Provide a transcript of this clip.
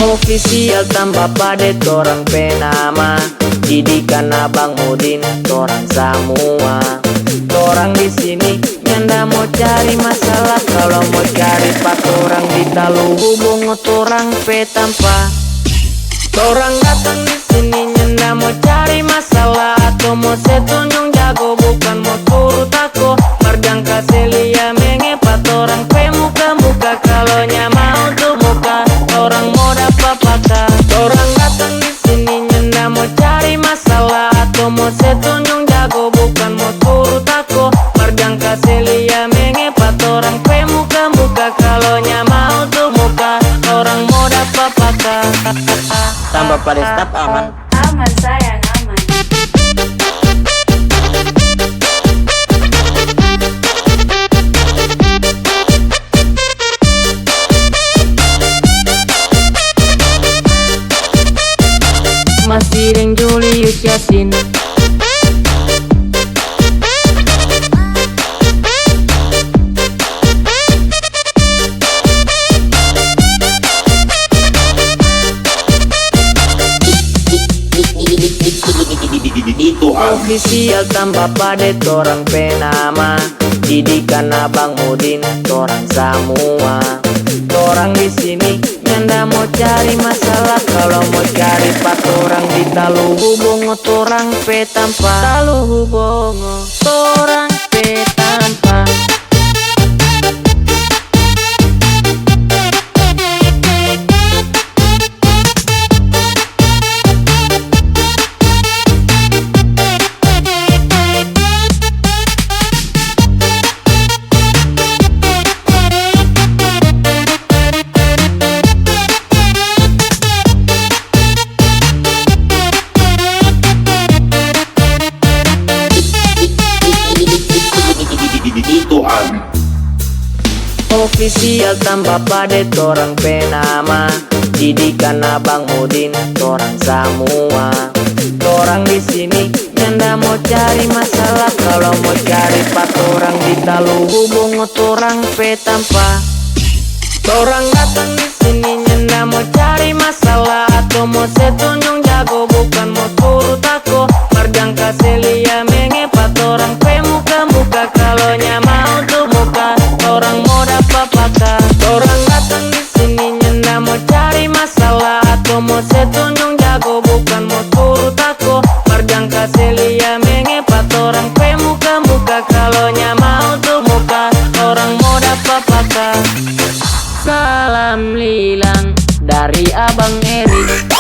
Official tambah pade torang penama, didikan Abang Udin torang semua. Torang di sini nyanda mau cari masalah, kalau mau cari pak torang di talu hubung torang pe tanpa. Torang datang di sini nyanda mau cari masalah, atau mau setunjung jago bukan mau turut aku. Marjang kaselia mengepat torang pe muka-muka, kalau mau tuh muka orang mau dapat patah. Torang datang di sini nyanda mau cari masalah, atau mau setunjung jago bukan mau turut aku. Marjang kaselia mengepat orang pe muka-muka, kalau mau tuh muka orang mau dapat patah. Tambah pada staf aman. Aman sayang, aman. Masih Reng Julius Yasin. Official tambah pade torang penama, didikan Abang Udin torang semua. Torang di sini nyanda mau cari masalah, kalau mau cari pak torang di talu hubung torang pe tanpa. Talu hubung torang pe tanpa. Official tambah pade torang penama, didikan Abang Udin torang semua. Torang di sini nyanda mau cari masalah, kalau mau cari pak torang di talu hubung torang pe tanpa. Torang datang di sini nyanda mau cari masalah, atau mau setunjung jago bukan mau turut aku. Marjang kaselia mengepat orang pe muka-muka, kalau mau tuh muka orang mau dapat patah. Torang datang di sini nyanda mau cari masalah, atau mau setunjung jago bukan mau turut aku. Marjang kaselia mengepat orang pe muka-muka, kalau mau tuh muka orang mau dapat patah. Salam lilang dari Abang Eri.